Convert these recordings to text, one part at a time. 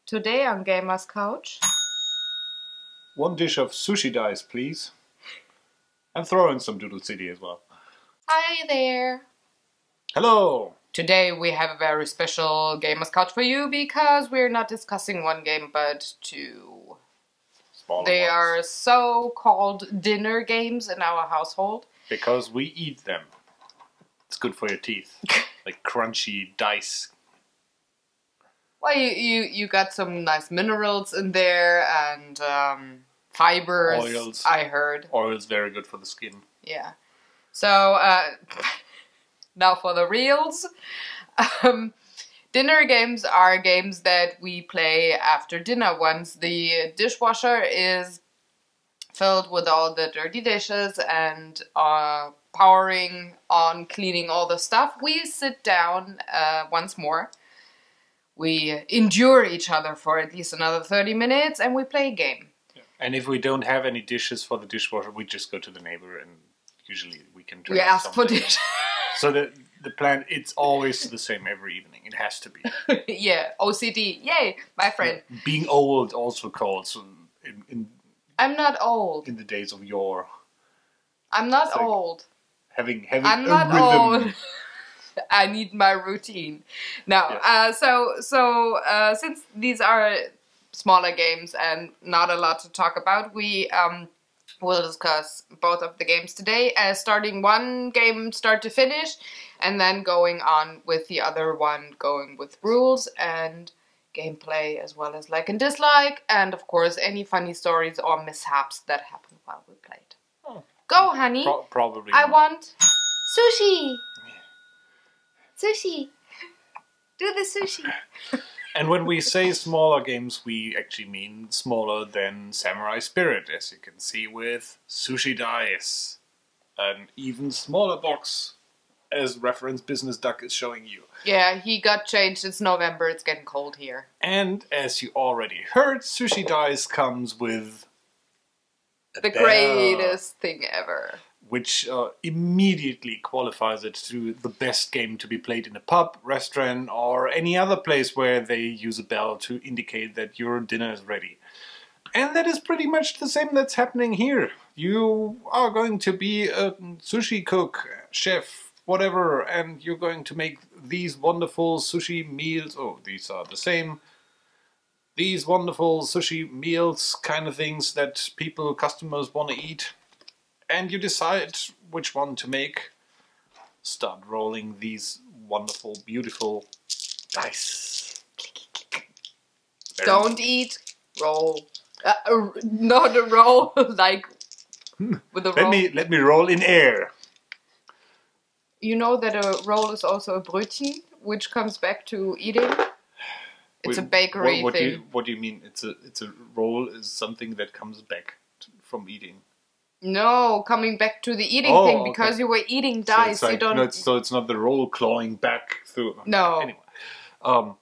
Today on Gamer's Couch. One dish of sushi dice, please. And throw in some Doodle City as well. Hi there. Hello! Today we have a very special Gamer's Couch for you because we're not discussing one game but two. Smaller They ones. are so-called dinner games in our household. Because we eat them. It's good for your teeth. Like crunchy dice. Well, you got some nice minerals in there and fibers, Oils. I heard. Oil is very good for the skin. Yeah. So, now for the reals. Dinner games are games that we play after dinner once the dishwasher is filled with all the dirty dishes and powering on cleaning all the stuff. We sit down once more. We endure each other for at least another 30 minutes and we play a game. Yeah. And if we don't have any dishes for the dishwasher, we just go to the neighbor and usually we can turn We out ask for something. dishes. So the plan, it's always the same every evening. It has to be. Yeah, OCD. Yay, my friend. Being old also called so I'm not old. in the days of yore. I'm not like old. Having I'm a not rhythm. old. I need my routine. No, Yes. So since these are smaller games and not a lot to talk about, we will discuss both of the games today, starting one game start to finish, and then going on with the other one, going with rules and gameplay as well as like and dislike, and of course any funny stories or mishaps that happened while we played. Oh. Go, honey. Probably I not. want sushi. Sushi. Do the sushi. And when we say smaller games, we actually mean smaller than Samurai Spirit, as you can see with Sushi Dice. An even smaller box, as reference Business Duck is showing you. Yeah, he got changed. It's November. It's getting cold here. And as you already heard, Sushi Dice comes with a The bell, greatest thing ever. which immediately qualifies it to the best game to be played in a pub, restaurant, or any other place where they use a bell to indicate that your dinner is ready. And that is pretty much the same that's happening here. You are going to be a sushi cook, chef, whatever, and you're going to make these wonderful sushi meals. Oh, these are the same. These wonderful sushi meals, kind of things that people, customers want to eat. And you decide which one to make. Start rolling these wonderful, beautiful dice. Very- Don't eat. Roll. Not a roll, like with a roll. Let me roll in air. You know that a roll is also a Brötchen, which comes back to eating. It's a bakery what thing. What do you mean? It's a roll is something that comes back from eating. No, coming back to the eating Oh, thing because okay. you were eating So dice. it's like, you don't. no, so it's not the roll clawing back through. No. Anyway,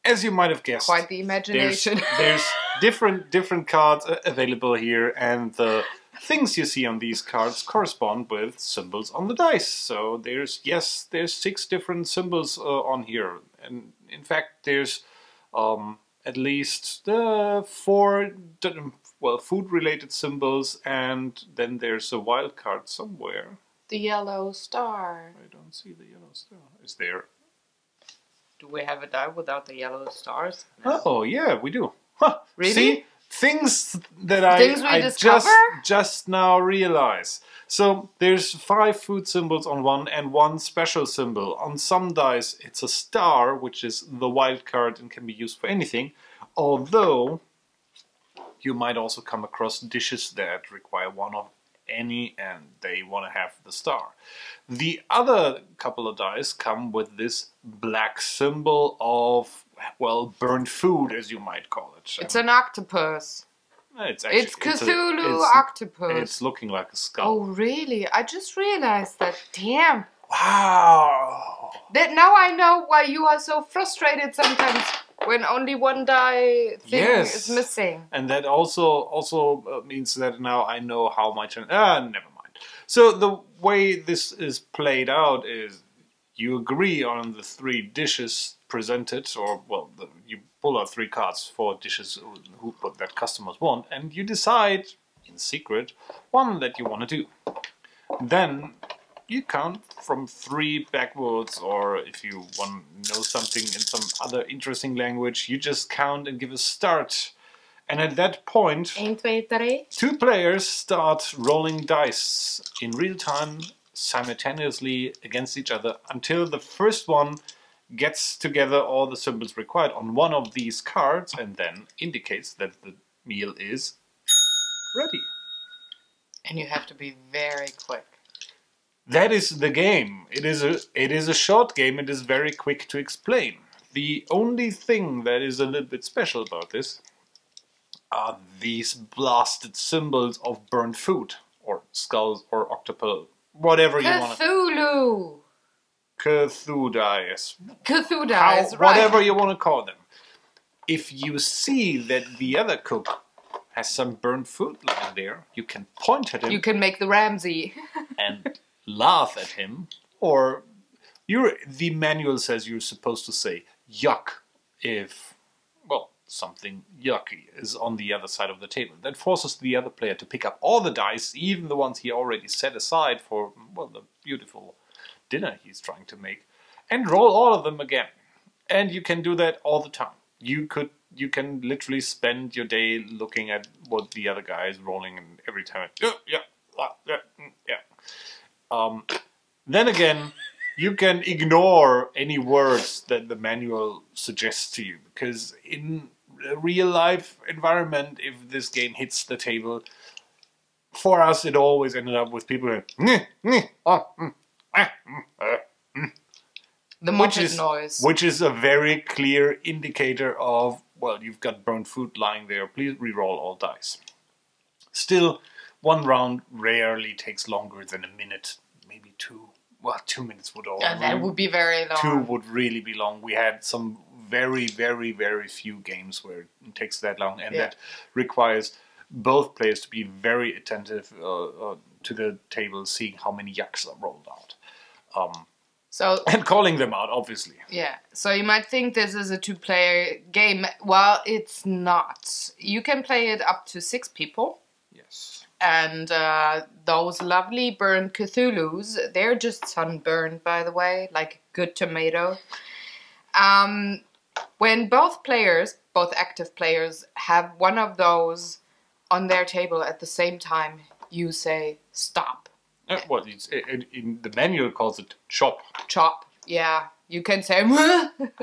as you might have guessed, Quite the imagination. there's different cards available here, and the things you see on these cards correspond with symbols on the dice. So there's 6 different symbols on here, and in fact there's at least 4 food-related symbols, and then there's a wild card somewhere. The yellow star. I don't see the yellow star. Is there? Do we have a die without the yellow stars? Oh yeah, we do. Huh. Really? See? Things that Things we I discover? just now realize. So there's 5 food symbols on one and 1 special symbol. On some dice it's a star, which is the wild card and can be used for anything. Although you might also come across dishes that require one of any and they want to have the star. The other couple of dice come with this black symbol of, well, burnt food, as you might call it. It's an octopus. It's Cthulhu octopus. It's looking like a Oh, skull. really? I just realized that. Damn. Wow! That now I know why you are so frustrated sometimes when only one die thing is missing. And that also means that now I know how much. Never mind. So the way this is played out is You agree on the 3 dishes presented, or well, you pull out 3 cards for dishes that customers want, and you decide in secret one that you want to do. Then you count from 3 backwards, or if you want to know something in some other interesting language, you just count and give a start. And at that point, 1, 2, 3. 2 players start rolling dice in real time, simultaneously against each other, until the first one gets together all the symbols required on one of these cards and then indicates that the meal is ready. And you have to be very quick. That is the game. It is a short game. It is very quick to explain. The only thing that is a little bit special about this are these blasted symbols of burnt food, or skulls, or octopus, whatever you want to... Cthulhu! Cthulhu, Cthulhu, right. Whatever you want to call them. If you see that the other cook has some burnt food lying there, you can point at him. You can make the Ramsay. And laugh at him, or the manual says you're supposed to say yuck if, well, something yucky is on the other side of the table. That forces the other player to pick up all the dice, even the ones he already set aside for, well, the beautiful dinner he's trying to make, and roll all of them again. And you can do that all the time. You can literally spend your day looking at what the other guy is rolling, and every time, then again, you can ignore any words that the manual suggests to you, because in a real life environment, if this game hits the table, for us it always ended up with people going, the muppet noise. Which is a very clear indicator of, well, you've got burnt food lying there, please re-roll all dice. Still, one round rarely takes longer than a minute, maybe 2. Well, 2 minutes would all. Yeah, that would be very long. 2 would really be long. We had some very, very, very few games where it takes that long, and that requires both players to be very attentive to the table, seeing how many yucks are rolled out. And calling them out, obviously. Yeah, so you might think this is a 2-player game. Well, it's not. You can play it up to 6 people. Yes. And those lovely burnt Cthulhus, they're just sunburned, by the way, like good tomato. When both active players, have one of those on their table at the same time, you say stop. In the manual calls it chop. Chop, yeah. You can say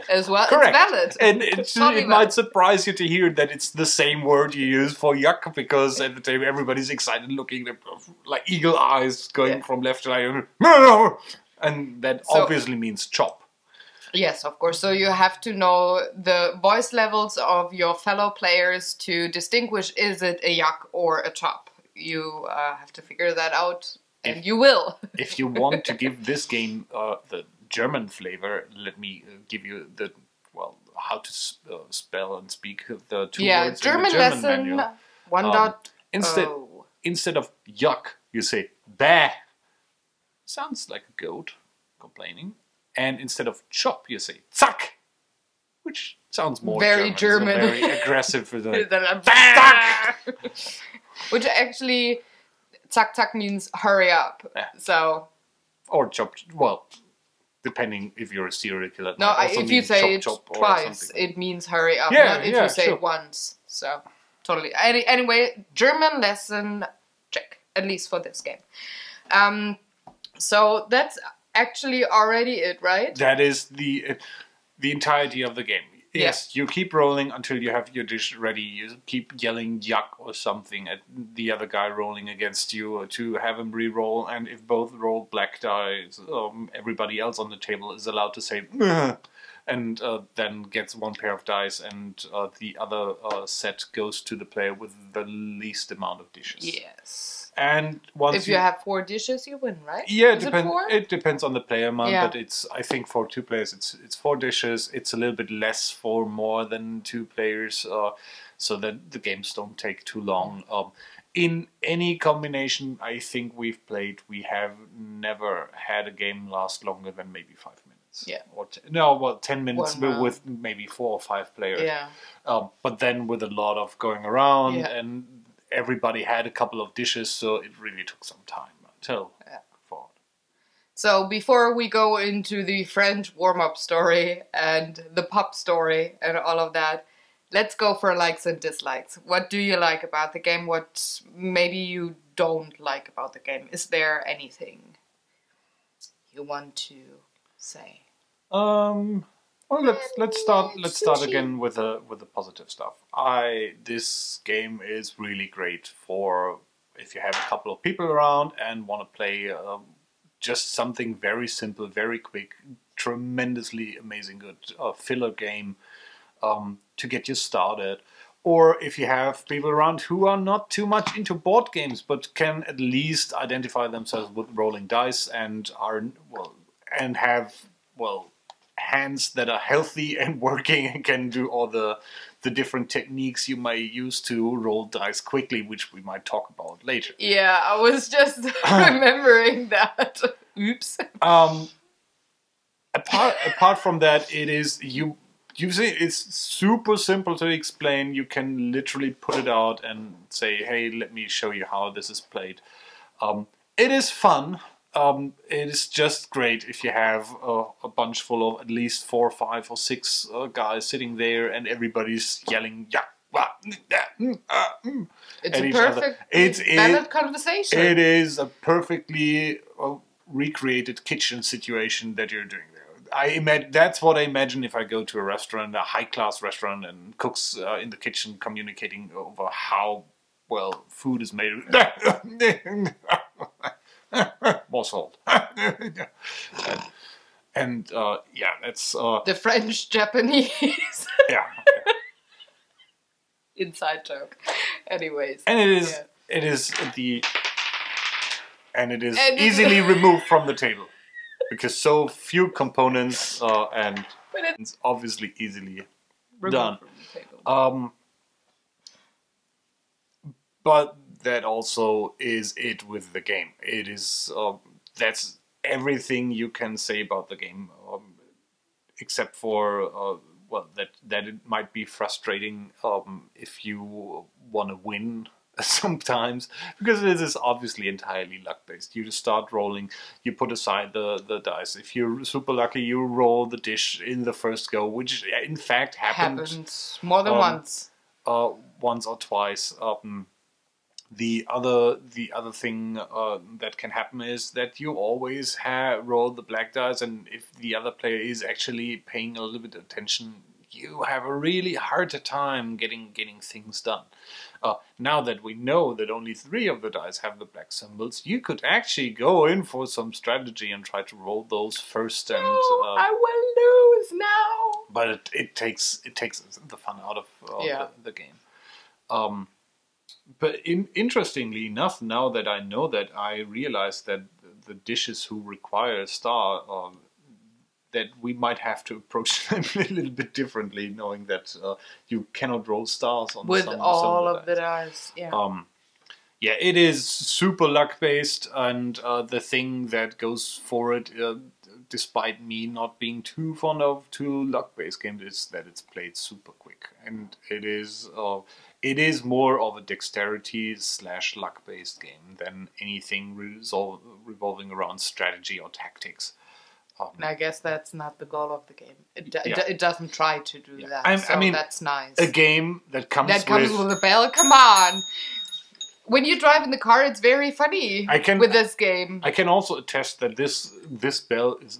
as well. Correct. It's valid. And it might surprise you to hear that it's the same word you use for yuck, because at the time everybody's excited, looking like eagle eyes going from left to right, and that obviously means chop. Yes, of course. So you have to know the voice levels of your fellow players to distinguish, is it a yuck or a chop? You have to figure that out, and you will. If you want to give this game the German flavor, let me give you how to spell and speak the 2 words German in the German lesson manual. 1.0. Instead of yuck, you say bäh. Sounds like a goat complaining. And instead of chop, you say zack, which sounds more very German. So very aggressive for the which actually, zack zack means hurry up. Yeah. So. Or chop. Well. Depending if you're a serial killer. No, if you say it twice, it means hurry up. Not if you say it once. So, totally. Anyway, German lesson, check. At least for this game. So, that's actually already it, right? That is the entirety of the game. Yes, you keep rolling until you have your dish ready. You keep yelling yuck or something at the other guy rolling against you to have him re-roll. And if both roll black dice, everybody else on the table is allowed to say and then gets 1 pair of dice, and the other set goes to the player with the least amount of dishes. Yes. And once if you have 4 dishes, you win, right? Yeah, it depends on the player amount, but I think for 2 players it's 4 dishes. It's a little bit less for more than 2 players, so that the games don't take too long. In any combination I think we've played, we have never had a game last longer than maybe 5 minutes. minutes. Yeah. Or 10 minutes 1 round. with maybe 4 or 5 players. Yeah. But then with a lot of going around, Yeah. and everybody had a couple of dishes, so it really took some time until forward. So before we go into the French warm-up story and the pub story and all of that, let's go for likes and dislikes. What do you like about the game? What maybe you don't like about the game? Is there anything you want to say? Well, let's start again with the positive stuff. This game is really great for if you have a couple of people around and want to play just something very simple, very quick, tremendously amazing good filler game to get you started. Or if you have people around who are not too much into board games but can at least identify themselves with rolling dice and have hands that are healthy and working and can do all the different techniques you might use to roll dice quickly, which we might talk about later. Yeah, I was just remembering that. Oops. Apart from that, it is you see, it's super simple to explain. You can literally put it out and say, "Hey, let me show you how this is played." It is fun. It is just great if you have a bunch full of at least 4, 5, or 6 guys sitting there and everybody's yelling, It's at a each other. perfect valid conversation. It is a perfectly recreated kitchen situation that you're doing there. That's what I imagine if I go to a restaurant, a high-class restaurant, and cooks in the kitchen communicating over how well food is made. More salt. and yeah, that's the French Japanese yeah. inside joke. Anyways, And it is easily removed from the table because so few components and it's obviously easily done. from the table. But that also is it with the game. It is that's everything you can say about the game, except for that it might be frustrating if you want to win sometimes, because it is obviously entirely luck based. You just start rolling, you put aside the dice. If you're super lucky, you roll the dish in the first go, which in fact happens more than once or twice. The other thing that can happen is that you always roll the black dice, and if the other player is actually paying a little bit of attention, you have a really hard time getting things done. Now that we know that only 3 of the dice have the black symbols, you could actually go in for some strategy and try to roll those first. And I will lose now. But it takes the fun out of the game. But interestingly enough, now that I know that, I realize that the dishes who require a star, that we might have to approach them a little bit differently, knowing that you cannot roll stars on with some of the dice. Yeah. Yeah, it is super luck based, and the thing that goes for it, despite me not being too fond of luck based games, is that it's played super quick, and it is more of a dexterity / luck based game than anything revolving around strategy or tactics. And I guess that's not the goal of the game. It doesn't try to do that. I mean, that's nice. A game that comes with a bell. Come on. When you drive in the car, it's very funny with this game. I can also attest that this bell is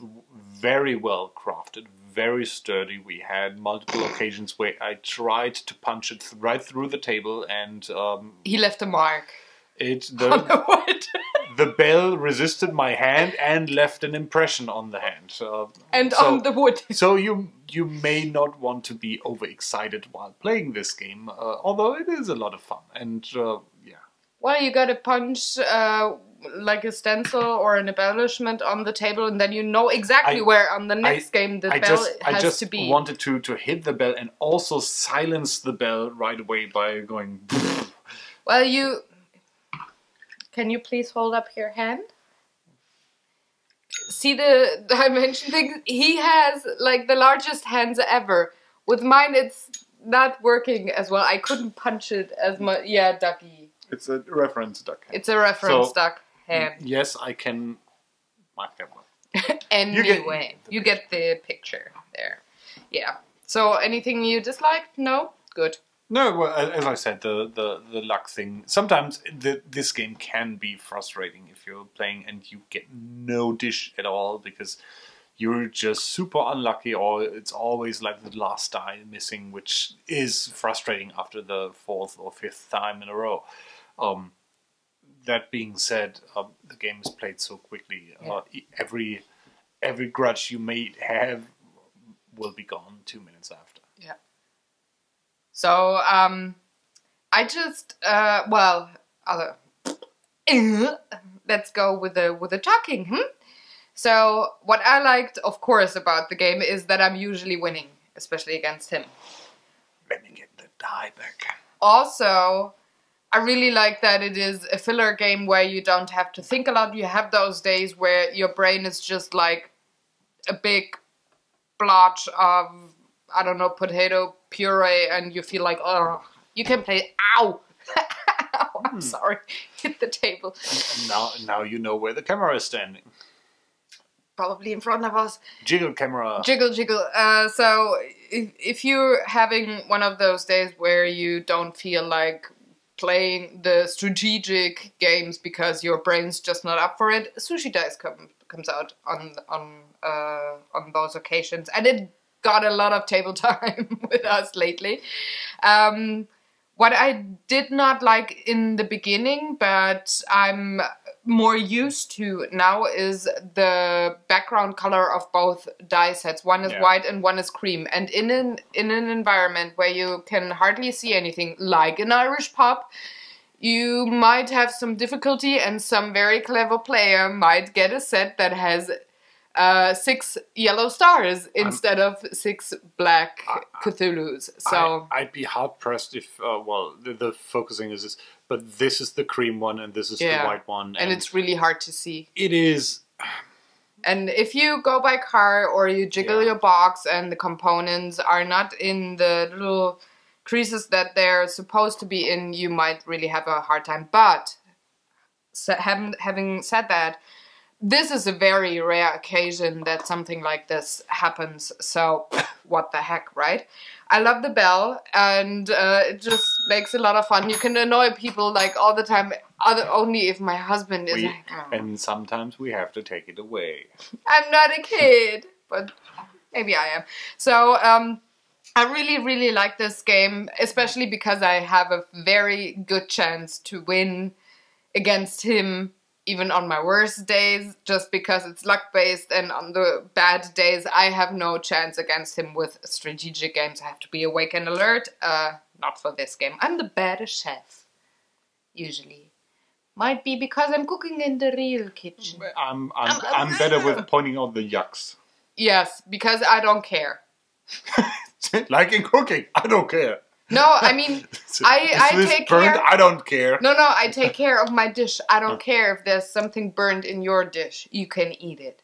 very well crafted, very sturdy. We had multiple occasions where I tried to punch it right through the table, and he left a mark. The bell resisted my hand and left an impression on the hand. On the wood. So you may not want to be overexcited while playing this game, although it is a lot of fun. And yeah. Well, you gotta punch like a stencil or an embellishment on the table, and then you know exactly where on the next game the bell has to be. I just wanted to hit the bell and also silence the bell right away by going... Well, Can you please hold up your hand? see the dimension thing? He has like the largest hands ever. With mine, it's not working as well. I couldn't punch it as much. Yeah, ducky. It's a reference duck hand. It's a reference duck hand. Yes, I can mark that one. Anyway, you get the picture there. Yeah. So anything you disliked? No? Good. No, well, as I said, the luck thing. Sometimes this game can be frustrating if you're playing and you get no dish at all because you're just super unlucky, or it's always like the last die missing, which is frustrating after the 4th or 5th time in a row. That being said, the game is played so quickly. Yeah. Every grudge you may have will be gone 2 minutes after. Yeah. So, I just, let's go with the talking, So, what I liked, of course, about the game is that I'm usually winning, especially against him. Let me get the die back. Also, I really like that it is a filler game where you don't have to think a lot. You have those days where your brain is just like a big blotch of, I don't know, potato puree, and you feel like, oh, you can play, ow! Ow, I'm sorry, hit the table. And now you know where the camera is standing. Probably in front of us. Jiggle camera. Jiggle, jiggle. So, if you're having one of those days where you don't feel like playing the strategic games because your brain's just not up for it, Sushi Dice comes out on those occasions, and it got a lot of table time with us lately. What I did not like in the beginning, but I'm more used to now, is the background color of both die sets. One is white and one is cream. And in an environment where you can hardly see anything, like an Irish pub, you might have some difficulty, and some very clever player might get a set that has 6 yellow stars instead of 6 black Cthulhus. So I'd be hard pressed if the focusing is this, but this is the cream one and this is the white one, and it's really hard to see. It is. And if you go by car or you jiggle your box and the components are not in the little creases that they're supposed to be in, you might really have a hard time. But having said that, this is a very rare occasion that something like this happens, so what the heck, right? I love the bell, and it just makes a lot of fun. You can annoy people like all the time, only if my husband is like, and sometimes we have to take it away. I'm not a kid, but maybe I am. So, I really, really like this game, especially because I have a very good chance to win against him even on my worst days, just because it's luck-based, and on the bad days I have no chance against him with strategic games. I have to be awake and alert. Not for this game. I'm the baddest chef, usually. Might be because I'm cooking in the real kitchen. I'm better with pointing out the yucks. Yes, because I don't care. Like in cooking, I don't care. No, I mean, I take care. I don't care. No, I take care of my dish. I don't care if there's something burned in your dish. You can eat it.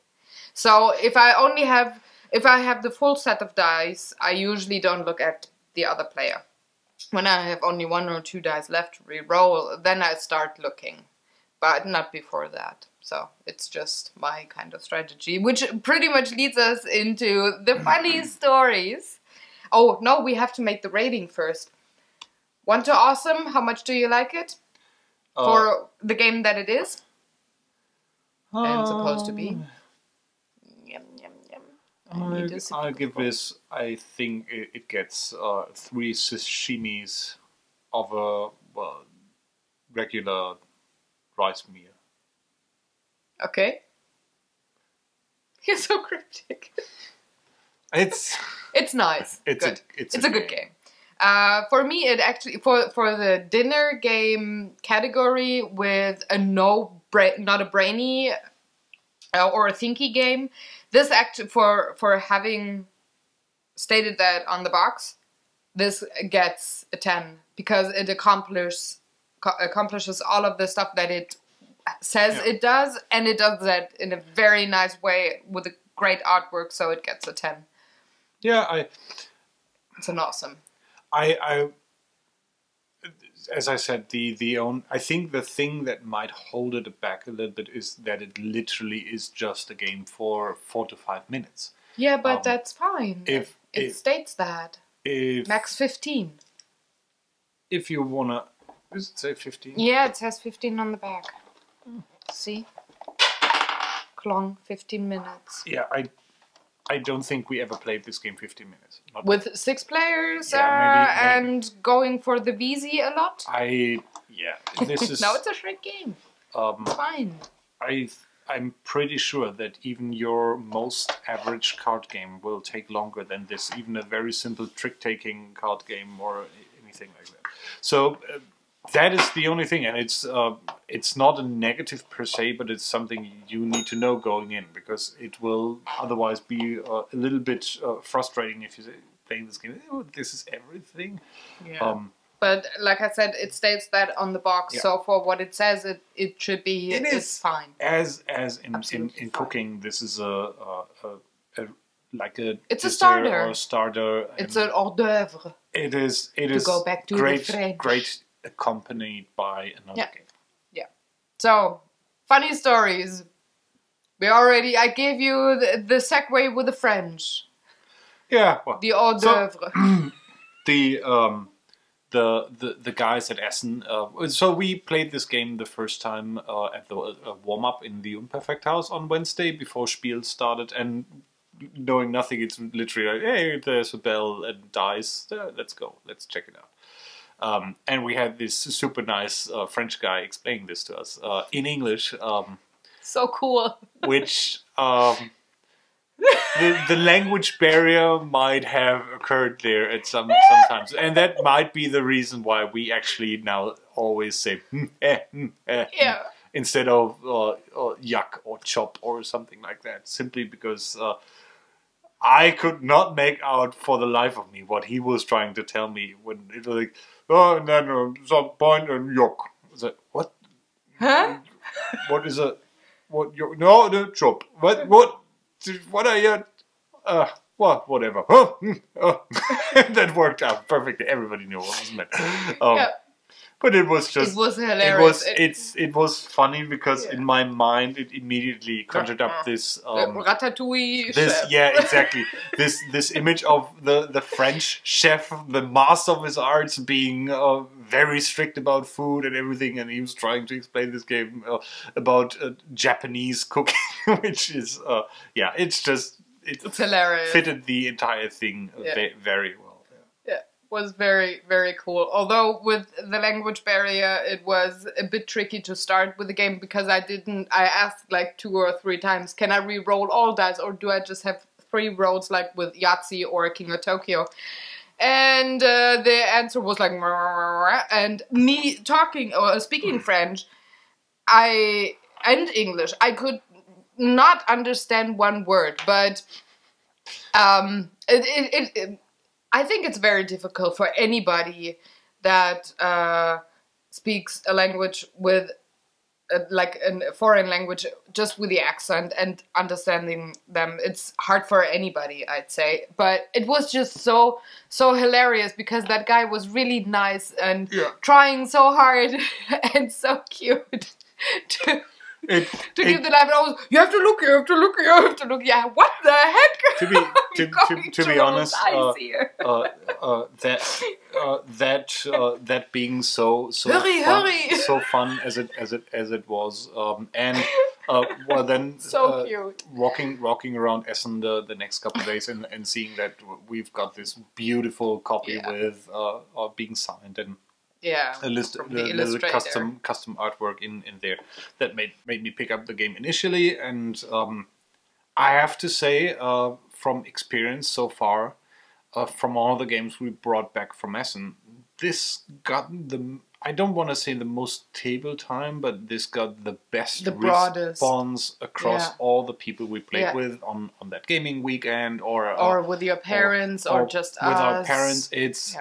So if I have the full set of dice, I usually don't look at the other player. When I have only 1 or 2 dice left to re-roll, then I start looking. But not before that. So it's just my kind of strategy, which pretty much leads us into the funny stories. Oh, no, we have to make the rating first. 1 to awesome, how much do you like it? For the game that it is? And supposed to be? Yum, yum, yum. I'll give this, I think it gets 3 sashimis of a, regular rice meal. Okay. You're so cryptic. It's nice. It's a good game. For me, it actually for the dinner game category with a not a brainy or a thinky game. This actually for having stated that on the box, this gets a 10 because it accomplishes all of the stuff that it says it does, and it does that in a very nice way with a great artwork, so it gets a 10. Yeah, It's an awesome. I as I said, I think the thing that might hold it back a little bit is that it literally is just a game for 4 to 5 minutes. Yeah, but that's fine. If it states that max 15. If you wanna, does it say 15? Yeah, it says 15 on the back. See, Klong, 15 minutes. Yeah, I don't think we ever played this game 15 minutes. Not with 6 players, yeah, maybe. And going for the VZ a lot. This is no, it's a short game. It's fine. I'm pretty sure that even your most average card game will take longer than this. Even a very simple trick-taking card game or anything like that. So that is the only thing, and it's not a negative per se, but it's something you need to know going in, because it will otherwise be a little bit frustrating if you say, playing this game. Oh, this is everything. Yeah. But like I said, it states that on the box. Yeah. So for what it says, it should be. It's fine. As in cooking, this is like a it's a starter or a starter. It's an hors d'oeuvre. It is. To go back to great, the French. Great accompanied by another game. Yeah. So funny stories. I gave you the segue with the French. Yeah. Well, the hors d'oeuvre. The guys at Essen. So we played this game the first time at the warm up in the Unperfect House on Wednesday before Spiel started, and knowing nothing, it's literally like, hey, there's a bell and dice. Let's go. Let's check it out. And we had this super nice French guy explaining this to us in English. So cool. Which the language barrier might have occurred there at sometimes, and that might be the reason why we actually now always say yeah. instead of yuck or chop or something like that, simply because I could not make out for the life of me what he was trying to tell me when it was like, oh no, some point and yuck. I was like, what? Huh? What is a what? No, the chop. What are you? Whatever. That worked out perfectly. Everybody knew what was meant. Yeah. But it was just. It was hilarious. It was funny because in my mind it immediately conjured up this ratatouille. Exactly. this image of the French chef, the master of his arts, being very strict about food and everything, and he was trying to explain this game about Japanese cooking, which is it's hilarious. Fitted the entire thing very well. Was very, very cool. Although with the language barrier, it was a bit tricky to start with the game because I asked like 2 or 3 times, can I re-roll all dice or do I just have 3 rolls like with Yahtzee or King of Tokyo? And the answer was like, and me speaking French, and English, I could not understand one word, but I think it's very difficult for anybody that speaks a language with, like a foreign language, just with the accent and understanding them. It's hard for anybody, I'd say. But it was just so hilarious because that guy was really nice and trying so hard and so cute to give the life. You have to look. Yeah, what the heck? To be honest, that being so fun as it was, and well then so cute. Walking around Essen the next couple of days and seeing that we've got this beautiful copy with being signed and. Yeah, a little custom artwork in there that made me pick up the game initially, and I have to say from experience so far, from all the games we brought back from Essen, this got I don't want to say the most table time, but this got the best response across all the people we played with on that gaming weekend, or with your parents, or just with our parents. It's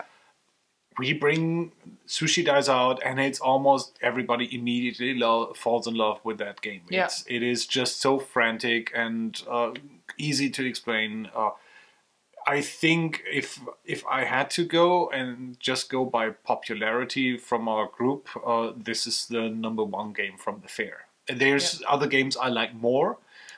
we bring Sushi dies out, and it's almost everybody immediately falls in love with that game. Yeah. It is just so frantic and easy to explain. I think if I had to go and just go by popularity from our group, this is the #1 game from the fair. There's other games I like more,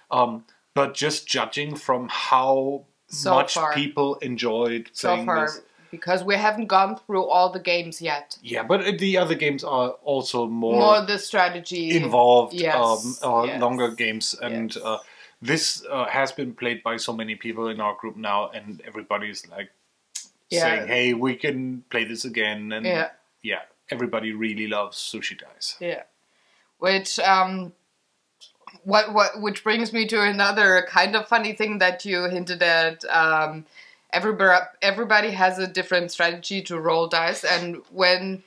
but just judging from how much people enjoyed playing this. Because we haven't gone through all the games yet. Yeah, but the other games are also more the strategy involved, yes. Longer games, and this has been played by so many people in our group now, and everybody's like saying, "Hey, we can play this again," and everybody really loves Sushi Dice. Yeah, which which brings me to another kind of funny thing that you hinted at. Everybody has a different strategy to roll dice, and when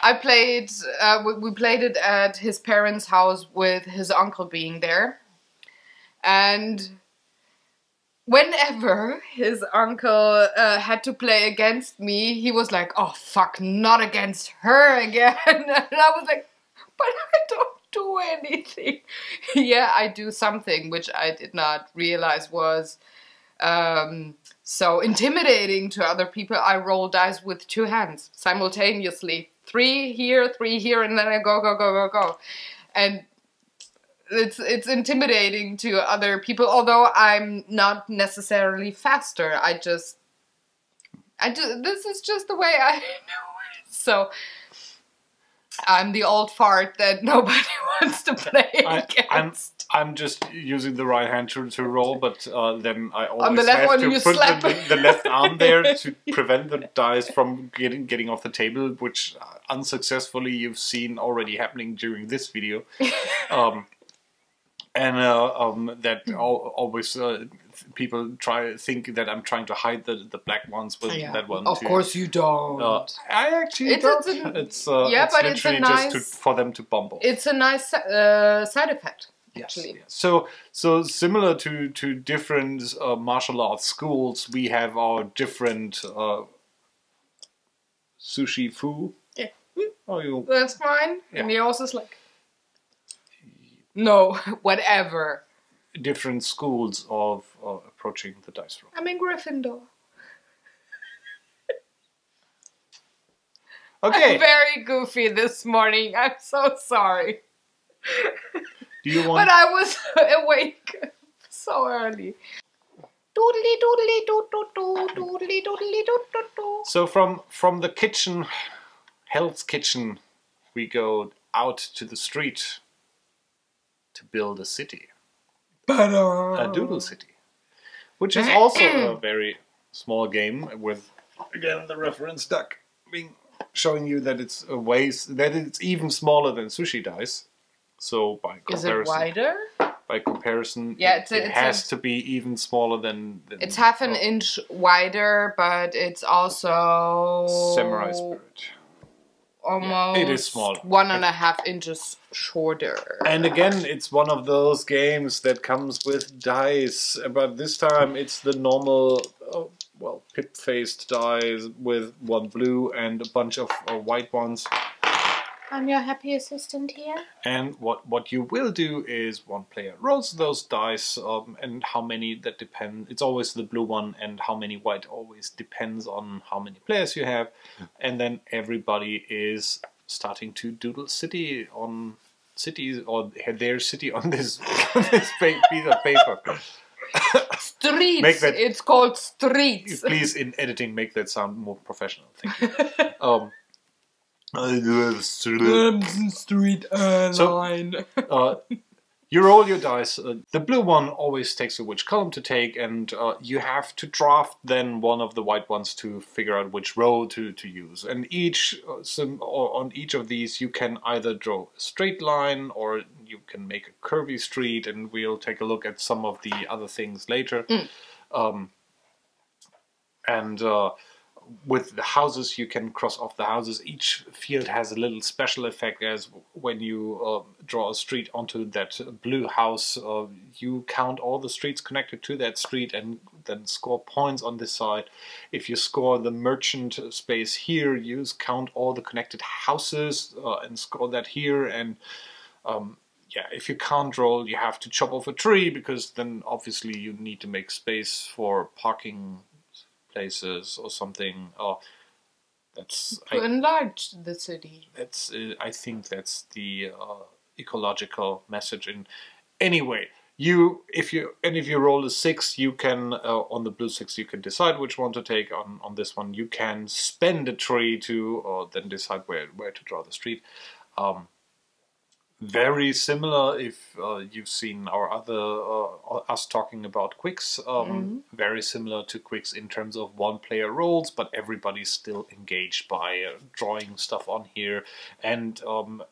I played, we played it at his parents' house with his uncle being there, and whenever his uncle had to play against me, he was like, "Oh fuck, not against her again," and I was like, "But I don't do anything." Yeah, I do something, which I did not realize was so intimidating to other people. I roll dice with 2 hands simultaneously. 3 here, and then I go. And it's intimidating to other people, although I'm not necessarily faster. this is just the way I know it. So I'm the old fart that nobody wants to play against. I'm just using the right hand to roll, but then I always on the left have one, to you put slap the left arm there to prevent the dice from getting off the table, which unsuccessfully you've seen already happening during this video. That always people think that I'm trying to hide the black ones with that one. Of course you don't. I actually don't. It's literally just for them to bumble. It's a nice side effect. Actually. Yes. So similar to different martial arts schools, we have our different sushi fu. Yeah. Oh, that's fine. Yeah. And yours is like, no, whatever. Different schools of approaching the dice roll. I'm in Gryffindor. Okay. I'm very goofy this morning. I'm so sorry. Do you want? But I was awake so early. Doodly doodly doo doo doo doodly doodly doo doo doo. So from the kitchen, Hell's Kitchen, we go out to the street to build a city. A Doodle City, which is also a very small game with, again, the reference duck showing you that it's even smaller than Sushi Dice. So by comparison, is it wider? By comparison, yeah, it has to be even smaller than it's half an inch wider, but it's also Samurai Spirit. Almost it is small. 1.5 inches shorter. And again, it's one of those games that comes with dice, but this time it's the normal, pip-faced dice with 1 blue and a bunch of white ones. I'm your happy assistant here. And what you will do is one player rolls those dice, and how many that depend. It's always the blue one, and how many white always depends on how many players you have. And then everybody is starting to doodle cities or their city on this piece of paper. Streets. It's called streets. Please, in editing, make that sound more professional. Thank you. Street line. You roll your dice. The blue one always takes you which column to take, and you have to draft then one of the white ones to figure out which row to use. And on each of these you can either draw a straight line or you can make a curvy street, and we'll take a look at some of the other things later. With the houses, you can cross off the houses. Each field has a little special effect, as when you draw a street onto that blue house, you count all the streets connected to that street and then score points on this side. If you score the merchant space here, you count all the connected houses and score that here. And yeah, if you can't roll, you have to chop off a tree, because then obviously you need to make space for parking places or something. To enlarge the city. That's I think that's the ecological message. And anyway, if you roll a 6, you can on the blue 6 you can decide which one to take. On this one, you can spend a tree to then decide where to draw the street. Very similar, if you've seen our other us talking about quicks, very similar to quicks in terms of one player roles, but everybody's still engaged by drawing stuff on here. And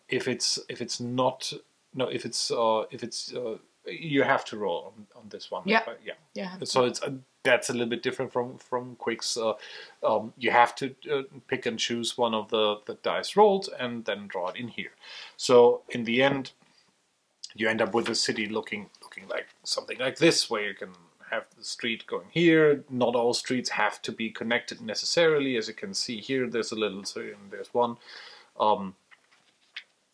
if it's you have to roll on this one. Yeah. Yeah. So that's a little bit different from quicks. You have to pick and choose one of the dice rolled and then draw it in here. So in the end, you end up with a city looking like something like this, where you can have the street going here. Not all streets have to be connected necessarily. As you can see here, there's a little, so there's one.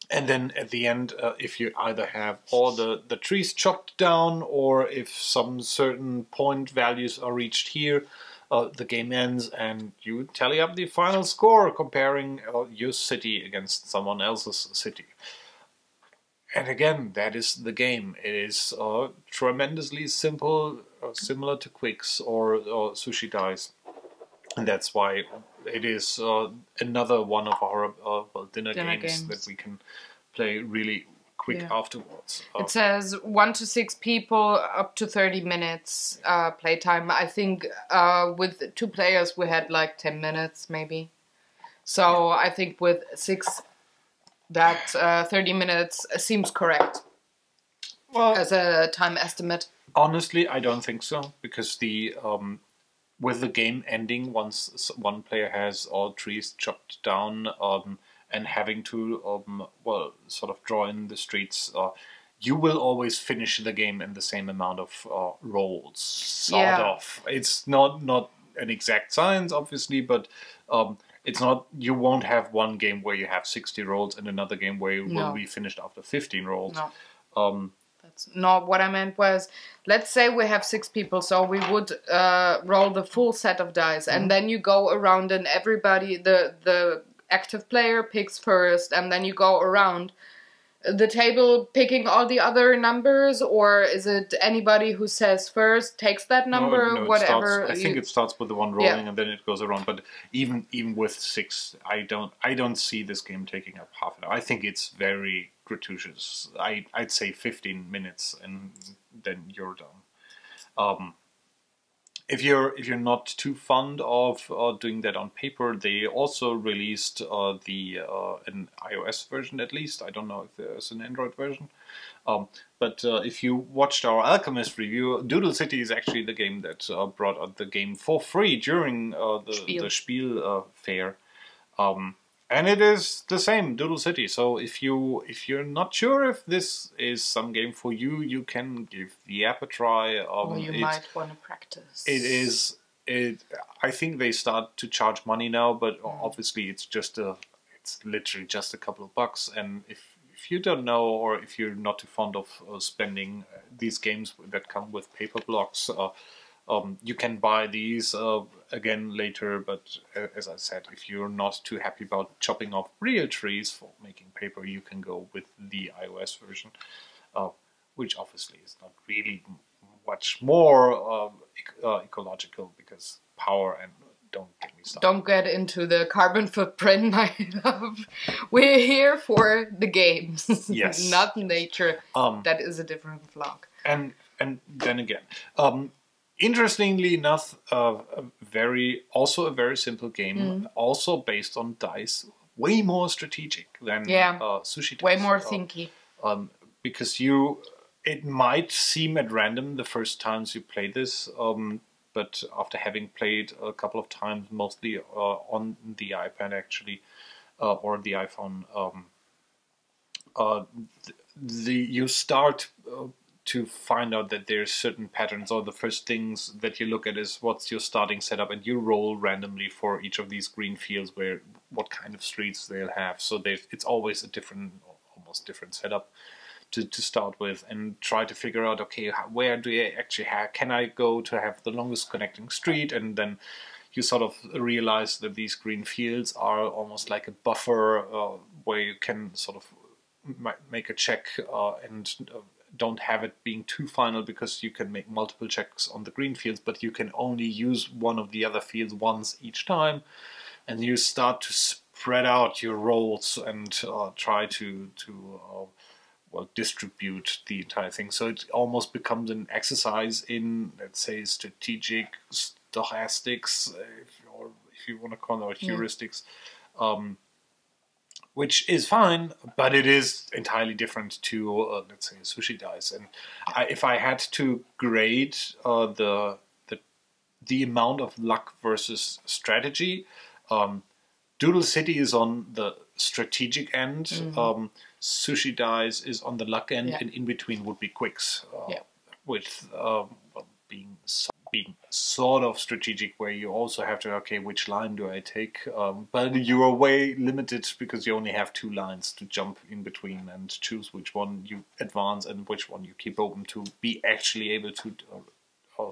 And then at the end, if you either have all the trees chopped down, or if some certain point values are reached here, the game ends and you tally up the final score, comparing your city against someone else's city. And again, that is the game. It is tremendously simple, similar to quicks or sushi dice. And that's why it is another one of our dinner games that we can play really quick afterwards. It says 1 to 6 people, up to 30 minutes playtime. I think with 2 players we had like 10 minutes maybe. So I think with 6 that 30 minutes seems correct as a time estimate. Honestly, I don't think so, because the with the game ending once one player has all trees chopped down and having to sort of draw in the streets, you will always finish the game in the same amount of rolls, sort of. It's not an exact science, obviously, but it's not. You won't have one game where you have 60 rolls and another game where you will be finished after 15 rolls. No. No, what I meant was, let's say we have 6 people, so we would roll the full set of dice, and then you go around and everybody, the active player picks first, and then you go around the table picking all the other numbers, or is it anybody who says first takes that number, no, whatever? I think it starts with the one rolling and then it goes around. But even with 6, I don't see this game taking up half an hour. I think it's very gratuitous. I'd say 15 minutes and then you're done. If you're not too fond of doing that on paper, they also released an iOS version, at least. I don't know if there's an Android version. But if you watched our Alchemist review, Doodle City is actually the game that brought out the game for free during the Spiel fair. And it is the same, Doodle City. So if you're not sure if this is some game for you, you can give the app a try. Or you might want to practice. I think they start to charge money now, but obviously it's literally just a couple of bucks. And if you don't know, or if you're not too fond of spending these games that come with paper blocks, you can buy these again later, but as I said, if you're not too happy about chopping off real trees for making paper, you can go with the iOS version, which obviously is not really much more ecological, because power and don't get me started. Don't get into the carbon footprint, my love. We're here for the games, yes, not nature. That is a different vlog. And then again, interestingly enough, also a very simple game, also based on dice, way more strategic than Sushi dice. Way more thinky. Because it might seem at random the first times you play this, but after having played a couple of times, mostly on the iPad actually, or the iPhone, you start to find out that there's certain patterns, or the first things that you look at is what's your starting setup, and you roll randomly for each of these green fields where what kind of streets they'll have. So it's always a different, almost different setup to start with, and try to figure out, okay, where do I actually have, can I go to have the longest connecting street? And then you sort of realize that these green fields are almost like a buffer where you can sort of make a check and don't have it being too final, because you can make multiple checks on the green fields, but you can only use one of the other fields once each time, and you start to spread out your rolls and try to well, distribute the entire thing. So it almost becomes an exercise in, let's say, strategic stochastics, or if you want to call it, heuristics, which is fine, but it is entirely different to, let's say, sushi dice. And if I had to grade the amount of luck versus strategy, Doodle City is on the strategic end. Sushi dice is on the luck end, and in between would be quicks, with well, being sort of strategic, where you also have to, okay, which line do I take? But you are way limited because you only have 2 lines to jump in between and choose which one you advance and which one you keep open to be actually able to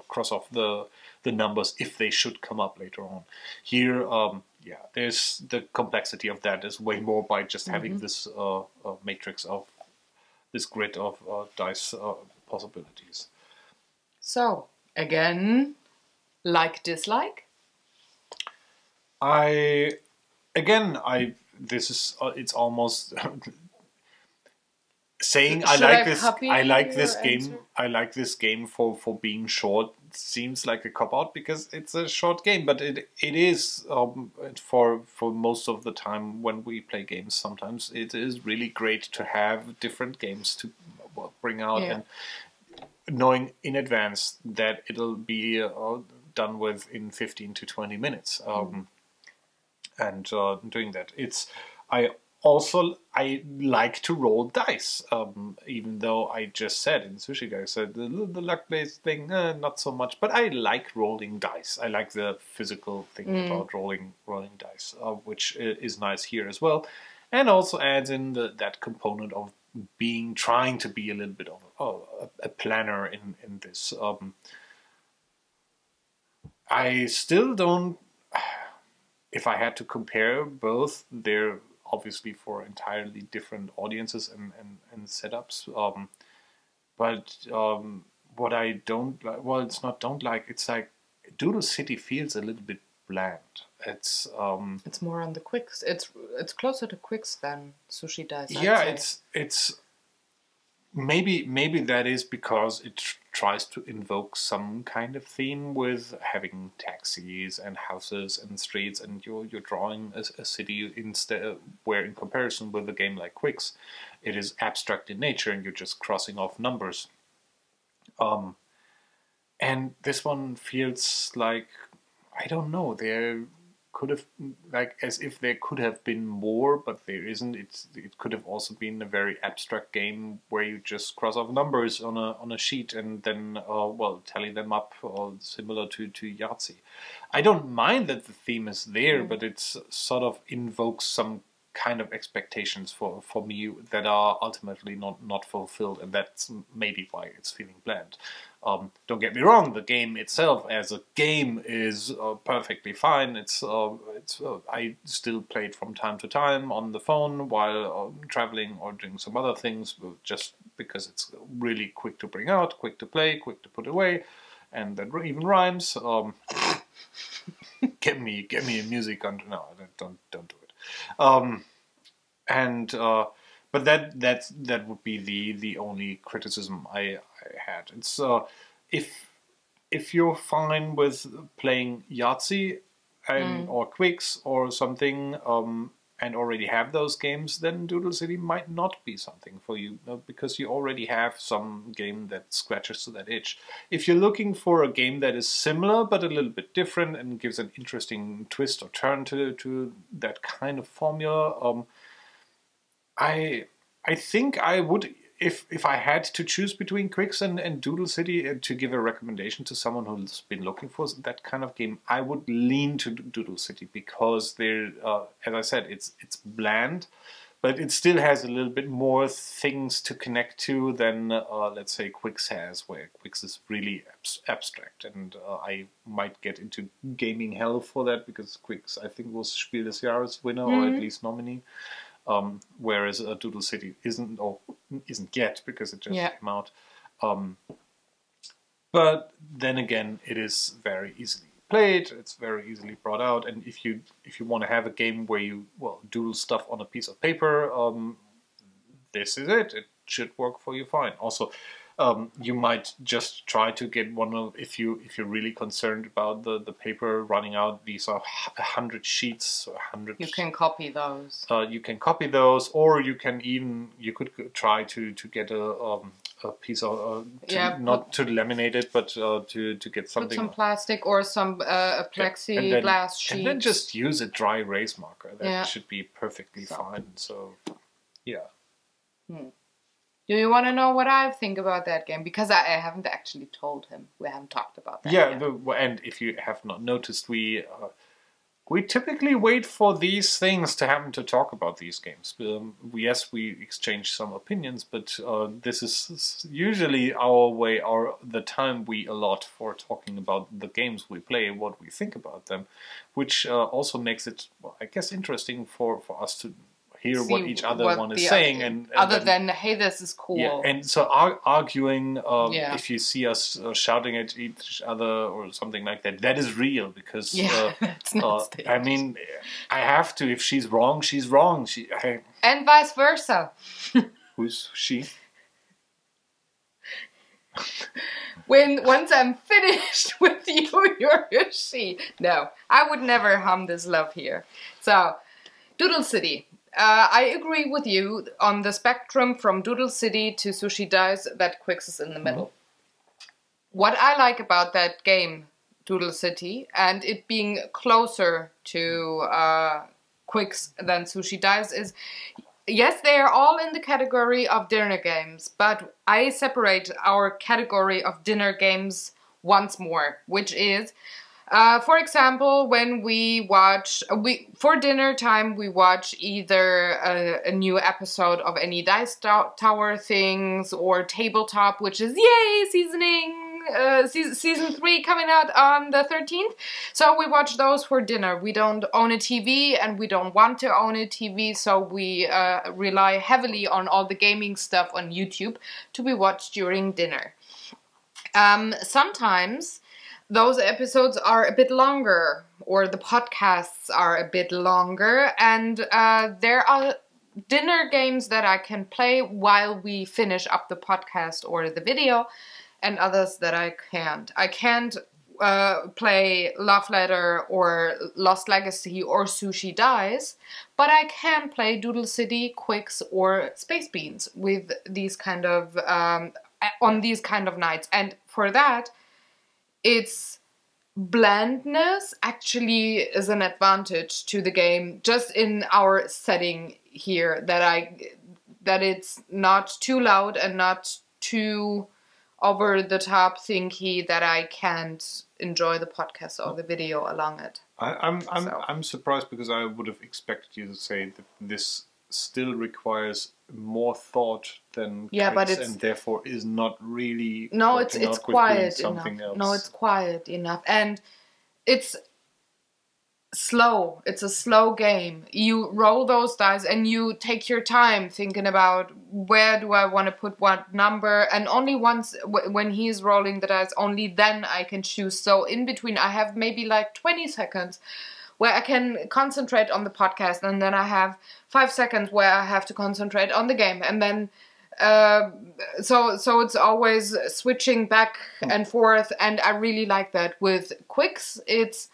cross off the numbers if they should come up later on. Here, yeah, there's the complexity of that is way more by just having this matrix of this grid of dice possibilities. So again, like, dislike. This is it's almost saying I like this game. Answer? I like this game for being short. It seems like a cop out because it's a short game, but it is for most of the time when we play games. Sometimes it is really great to have different games to bring out, and knowing in advance that it'll be done with in 15 to 20 minutes, and doing that. I like to roll dice, even though I just said in Sushi Guy, said the luck-based thing, not so much. But I like rolling dice. I like the physical thing about rolling dice, which is nice here as well, and also adds in that component of trying to be a little bit of a planner in this. I still don't. If I had to compare both, they're obviously for entirely different audiences and setups. But what I don't like, well, it's not don't like, it's like Doodle City feels a little bit bland. It's more on the quicks. It's closer to quicks than Sushi dice. Yeah, it's maybe that is because it tries to invoke some kind of theme with having taxis and houses and streets, and you're drawing a city instead, where in comparison with a game like Quicks, it is abstract in nature and you're just crossing off numbers. And this one feels like, I don't know, there could have, like, as if there could have been more, but there isn't. It could have also been a very abstract game where you just cross off numbers on a sheet and then well, tally them up, similar to Yahtzee. I don't mind that the theme is there, but it's sort of invokes some kind of expectations for me that are ultimately not fulfilled, and that's maybe why it's feeling bland. Don't get me wrong, the game itself as a game is perfectly fine. I still play it from time to time on the phone while traveling or doing some other things, just because it's really quick to bring out, quick to play, quick to put away, and that even rhymes. Get me a music on. No, don't do it. But that would be the only criticism I had. It's if you're fine with playing Yahtzee or Quicks or something, and already have those games, then Doodle City might not be something for you, because you already have some game that scratches to that itch. If you're looking for a game that is similar but a little bit different and gives an interesting twist or turn to that kind of formula, I think I would if I had to choose between Quicks and Doodle City to give a recommendation to someone who's been looking for that kind of game, I would lean to Doodle City because they're, as I said, it's bland, but it still has a little bit more things to connect to than, let's say, Quicks has, where Quicks is really abstract. And I might get into gaming hell for that because Quicks, I think, was Spiel des Jahres winner or at least nominee. Whereas Doodle City isn't yet because it just came out. But then again, it is very easily played. It's very easily brought out, and if you want to have a game where you doodle stuff on a piece of paper, this is it. It should work for you fine. Also, you might just try to get one of if you're really concerned about the paper running out. These are 100 sheets, 100. You can copy those. You can copy those, or you could try to get a piece of not to laminate it, but to get something. Put some plastic or some plexiglass sheet, and then just use a dry erase marker. That should be perfectly fine. So, yeah. Do you want to know what I think about that game? Because I haven't actually told him. We haven't talked about that yet. And if you have not noticed, we typically wait for these things to happen to talk about these games. Yes, we exchange some opinions, but this is usually our way, or the time we allot for talking about the games we play, what we think about them, which also makes it, I guess, interesting for us to hear what each other one is saying, and other than hey, this is cool. Yeah, and so arguing, if you see us shouting at each other or something like that, that is real because it's not staged. I mean, I have to. If she's wrong, she's wrong. And vice versa. Who's she? Once I'm finished with you, you're a she. No, I would never harm this love here. So, Doodle City. I agree with you on the spectrum from Doodle City to Sushi Dice that Quicks is in the middle. What I like about that game, Doodle City, and it being closer to Quicks than Sushi Dice is, yes, they are all in the category of dinner games, but I separate our category of dinner games once more, which is... for example, when we watch, for dinner time, we watch either a new episode of any Dice Tower things or Tabletop, which is, yay, season 3 coming out on the 13th. So we watch those for dinner. We don't own a TV and we don't want to own a TV, so we rely heavily on all the gaming stuff on YouTube to be watched during dinner. Sometimes... those episodes are a bit longer, or the podcasts are a bit longer, and there are dinner games that I can play while we finish up the podcast or the video, and others that I can't. I can't play Love Letter or Lost Legacy or Sushi Dice, but I can play Doodle City, Quicks, or Space Beans with these kind of on these kind of nights, and for that. Its blandness actually is an advantage to the game, just in our setting here, that it's not too loud and not too over the top thinky that I can't enjoy the podcast or the video along it. I'm surprised because I would have expected you to say that this still requires more thought than Quicks, and therefore is not really it's quiet enough. No, it's quiet enough, and it's slow. It's a slow game. You roll those dice and you take your time thinking about where do I want to put what number, and only once when he's rolling the dice, only then I can choose. So in between I have maybe like 20 seconds where I can concentrate on the podcast, and then I have 5 seconds where I have to concentrate on the game, and then so it's always switching back and forth, and I really like that. With Quicks, it's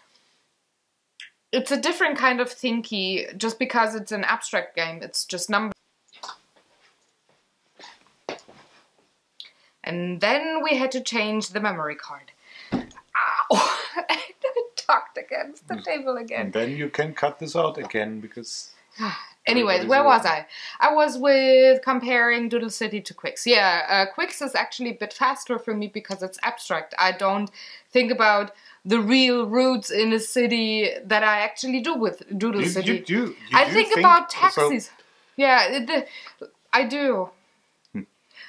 a different kind of thinky, just because it's an abstract game. It's just numbers. And then we had to change the memory card. Ow! I knocked against the table again. And then you can cut this out again, because Anyways, where was I? I was with comparing Doodle City to Quicks. Yeah, Quicks is actually a bit faster for me because it's abstract. I don't think about the real routes in a city that I actually do with Doodle City. I think about taxis. So yeah, I do.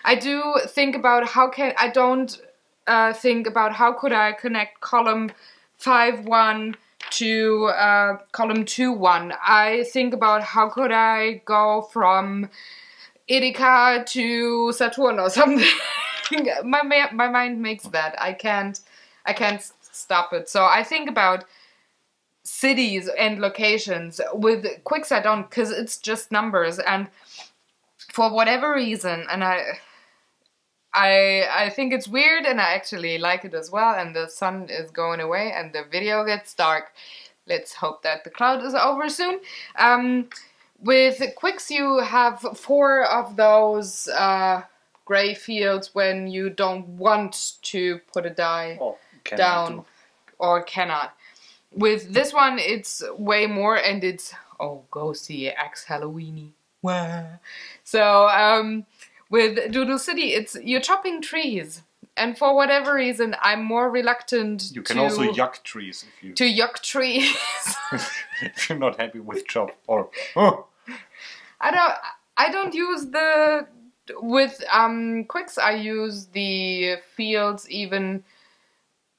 I do think about I don't think about how could I connect column 5-1 to column 2-1. I think about how could I go from Edeka to Saturn or something. my mind makes that. I can't stop it. So I think about cities and locations. With Quicks I don't, because it's just numbers, and for whatever reason, and I think it's weird, and I actually like it as well, and the sun is going away and the video gets dark. Let's hope that the cloud is over soon. With Quicks you have 4 of those gray fields when you don't want to put a die down or cannot. With this one it's way more, and it's, oh, go see Axe Halloweeny. So with Doodle City, you're chopping trees, and for whatever reason, I'm more reluctant. You can also yuck trees if you yuck trees. if you're not happy with chop or I don't use with Quicks. I use the fields even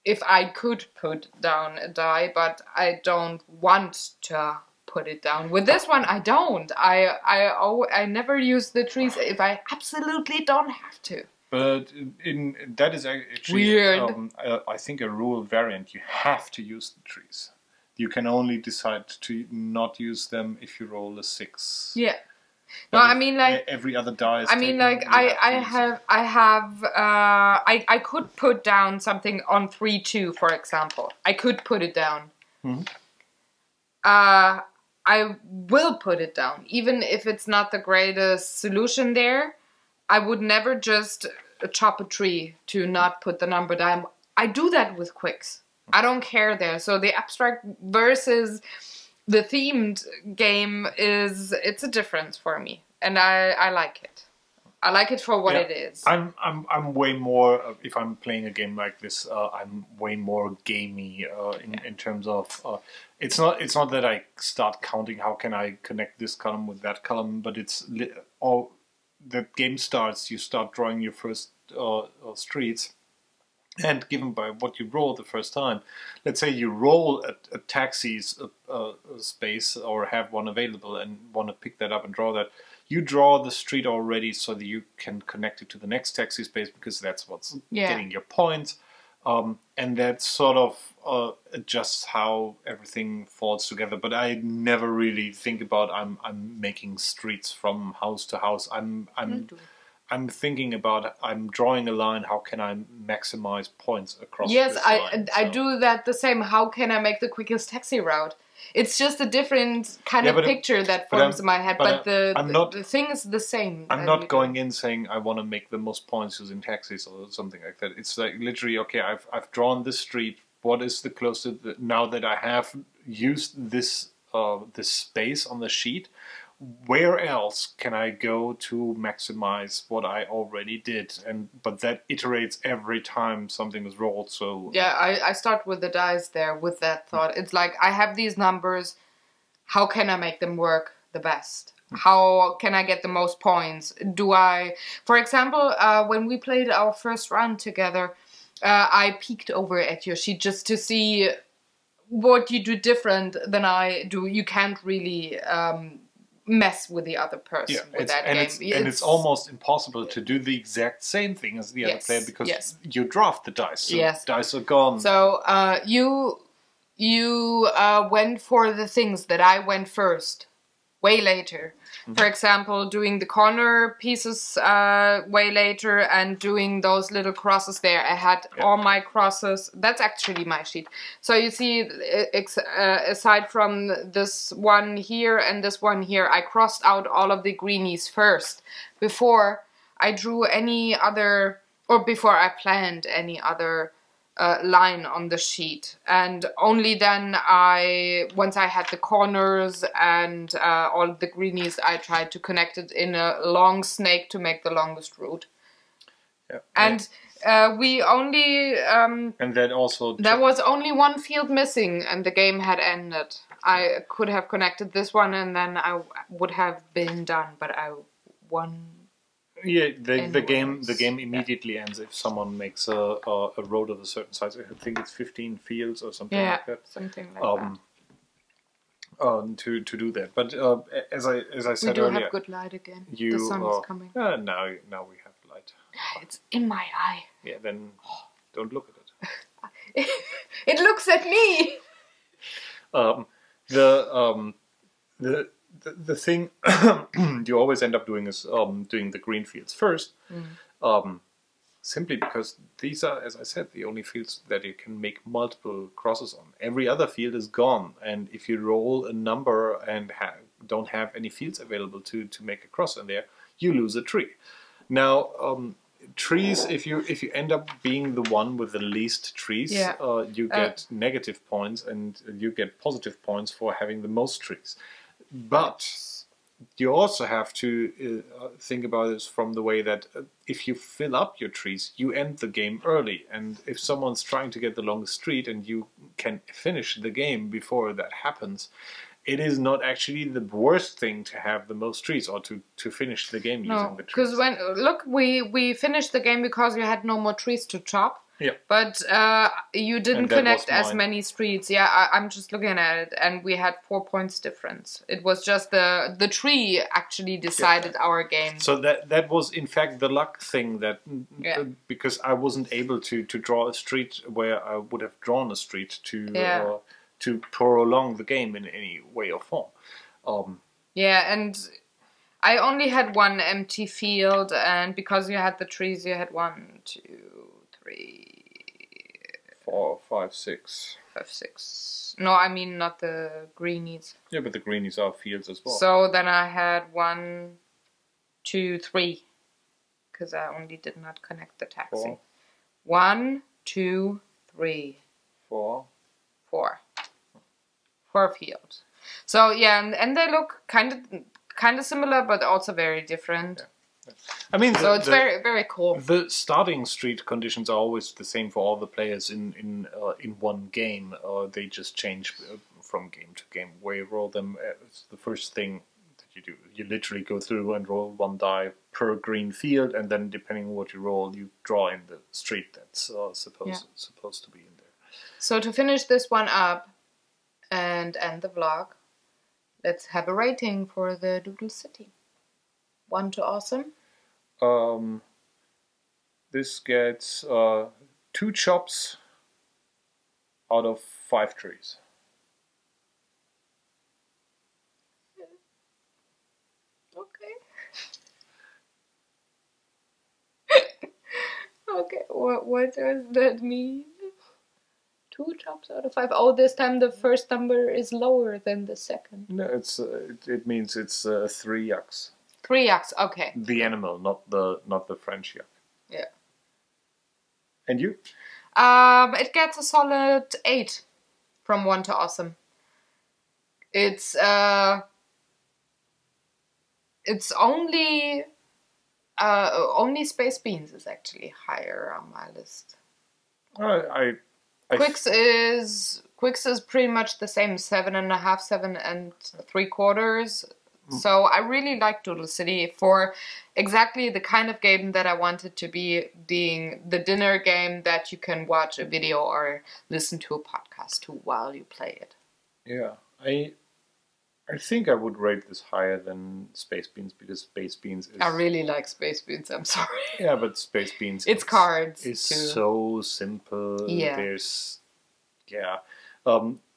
if I could put down a die, but I don't want to put it down. With this one, I don't. I never use the trees if I absolutely don't have to. But that is actually weird. I think a rule variant. You have to use the trees. You can only decide to not use them if you roll a 6. Yeah. But no, I mean like every other die is I mean like I could put down something on 3-2, for example. I could put it down. Mm-hmm. I will put it down, even if it's not the greatest solution there. I would never just chop a tree to not put the number down. I do that with Quicks. I don't care there. So the abstract versus the themed game it's a difference for me, and I like it. I like it for what it is. I'm way more, if I'm playing a game like this, I'm way more gamey in terms of it's not that I start counting how can I connect this column with that column, but it's all the game starts. You start drawing your first streets, and given by what you roll the first time, let's say you roll a taxi's space or have one available and want to pick that up and draw that. You draw the street already so that you can connect it to the next taxi space because that's what's getting your points. And that sort of adjusts how everything falls together. But I never really think about I'm making streets from house to house. I'm thinking about I'm drawing a line. How can I maximize points across? Yes, this line? I do that the same. How can I make the quickest taxi route? It's just a different kind of picture that forms in my head, but the thing is the same. I'm not going in saying I want to make the most points using taxis or something like that. It's like literally, okay, I've drawn this street. What is the closest? Now that I have used this this space on the sheet, where else can I go to maximize what I already did? But that iterates every time something is rolled. So yeah, I start with the dice there with that thought. It's like I have these numbers. How can I make them work the best? How can I get the most points? For example, when we played our first run together, I peeked over at your sheet just to see what you do different than I do. You can't really mess with the other person with that game. And it's almost impossible to do the exact same thing as the other player because you draft the dice. So dice are gone. So you went for the things that I went first, way later. Mm-hmm. For example, doing the corner pieces way later and doing those little crosses there. I had all my crosses. That's actually my sheet. So you see, aside from this one here and this one here, I crossed out all of the greenies first before I drew any other, or before I planned any other line on the sheet, and only then once I had the corners and all the greenies, I tried to connect it in a long snake to make the longest route. Yeah. And we only and then also there was only one field missing, and the game had ended. I could have connected this one, and then I would have been done, but I won. Yeah, the game Anyways. immediately ends if someone makes a road of a certain size. I think it's 15 fields or something Yeah, like that. something like that. To do that. But as I We said do earlier, have good light again. you The sun is coming. now we have light. It's in my eye. Yeah, then don't look at it. It looks at me. The thing you always end up doing is doing the green fields first, simply because these are, as I said, the only fields that you can make multiple crosses on. Every other field is gone, and if you roll a number and don't have any fields available to make a cross in there, you lose a tree. Now, trees, if you end up being the one with the least trees, you get negative points, and you get positive points for having the most trees. But you also have to think about this from the way that if you fill up your trees, you end the game early. And if someone's trying to get the longest street and you can finish the game before that happens, it is not actually the worst thing to have the most trees or to finish the game using the trees. Because we finished the game because you had no more trees to chop. Yeah. But you didn't connect as many streets. Yeah, I'm just looking at it, and we had 4 points difference. It was just the tree actually decided our game. So that was in fact the luck thing, that because I wasn't able to draw a street where I would have drawn a street to prolong the game in any way or form. Yeah, and I only had one empty field, and because you had the trees, you had 1, 2, 3, 4, 5, 6. 5, 6. No, I mean not the greenies. Yeah, but the greenies are fields as well. So then I had 1, 2, 3, because I only did not connect the taxi. 4. 1, 2, 3. 4. 4. 4 fields. So yeah, and they look kind of similar, but also very different. Yeah. I mean, so it's very, very cool. The starting street conditions are always the same for all the players in one game. They just change from game to game. Where you roll them, it's the first thing that you do. You literally go through and roll 1 die per green field, and then depending on what you roll, you draw in the street that's supposed to be in there. So to finish this one up and end the vlog, let's have a rating for the Doodle City. 1 to awesome. This gets 2 chops out of 5 trees. Okay. Okay. What does that mean? 2 chops out of 5. Oh, this time the first number is lower than the second. No, it means it's 3 yucks. 3 yucks, okay. The animal, not the French yuck. Yeah. And you? It gets a solid 8 from 1 to awesome. It's only Space Beans is actually higher on my list. Quicks is pretty much the same, 7.5, 7 3/4. So I really like Doodle City for exactly the kind of game that I wanted to be, being the dinner game that you can watch a video or listen to a podcast to while you play it. Yeah, I think I would rate this higher than Space Beans, because Space Beans is... I really like Space Beans, I'm sorry. Yeah, but Space Beans... It's cards, is too. so simple. Yeah. There's... Yeah.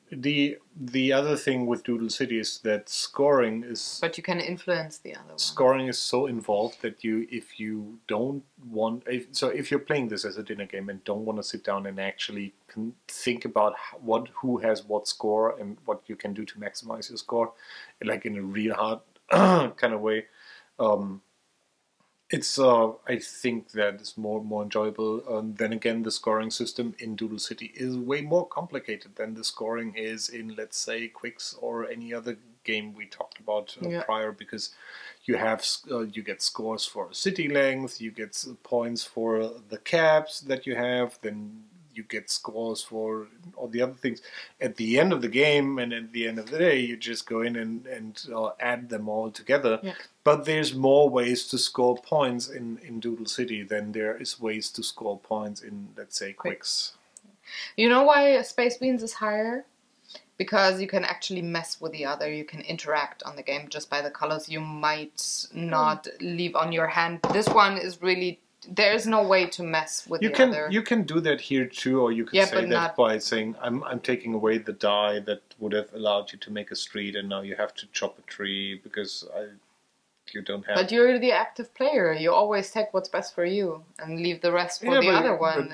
The other thing with Doodle City is that scoring is... But you can influence the other one. Scoring is so involved that if you don't want... if you're playing this as a dinner game and don't want to sit down and actually think about who has what score and what you can do to maximize your score, like in a real hard kind of way, It's I think that is more enjoyable. Then again, the scoring system in Doodle City is way more complicated than the scoring is in, let's say, Quicks or any other game we talked about prior, because you have you get scores for city length, you get points for the cabs that you have, then you get scores for all the other things. At the end of the game and at the end of the day, you just go in and add them all together. Yeah. But there's more ways to score points in Doodle City than there is ways to score points in, let's say, Quicks. You know why Space Beans is higher? Because you can actually mess with the other. You can interact on the game just by the colors you might not leave on your hand. This one is really... There's no way to mess with the other. You can do that here too, or you could say that by saying, I'm taking away the die that would have allowed you to make a street, and now you have to chop a tree because you don't have... But you're the active player. You always take what's best for you and leave the rest for the other one.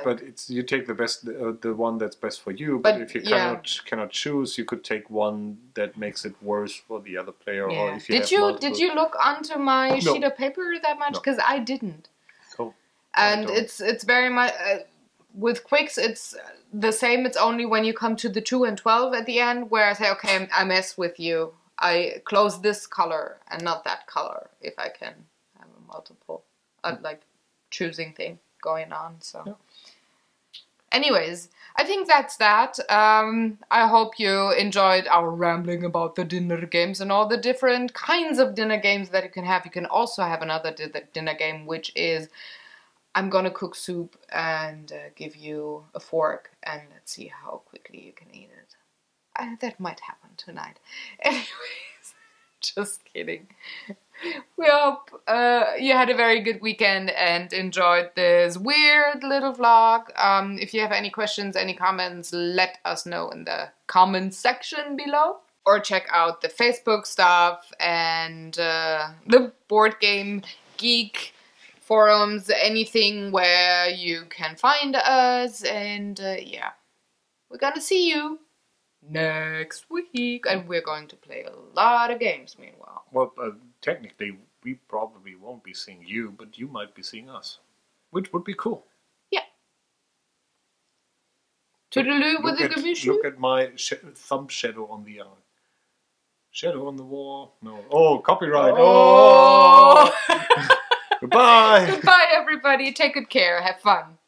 But you take the one that's best for you. But if you cannot choose, you could take one that makes it worse for the other player. Yeah. Or if you did you look onto my sheet of paper that much? Because I didn't. Cool. And it's very much with Quicks. It's the same. It's only when you come to the 2 and 12 at the end where I say, okay, I mess with you. I close this color and not that color if I can have a multiple like choosing thing going on. So, anyways, I think that's that. I hope you enjoyed our rambling about the dinner games and all the different kinds of dinner games that you can have. You can also have another dinner game, which is I'm gonna cook soup and give you a fork and let's see how quickly you can eat it. That might happen tonight. Anyways, just kidding. We hope you had a very good weekend and enjoyed this weird little vlog. If you have any questions, any comments, let us know in the comments section below. Or check out the Facebook stuff and the Board Game Geek forums, anything where you can find us. And yeah, we're gonna see you next week, and we're going to play a lot of games meanwhile. Well, technically, we probably won't be seeing you, but you might be seeing us, which would be cool. Yeah. Toodaloo with the Gamushu. Look at my thumb shadow on the eye. Shadow on the wall. No. Oh, copyright. Oh. Goodbye. Goodbye, everybody. Take good care. Have fun.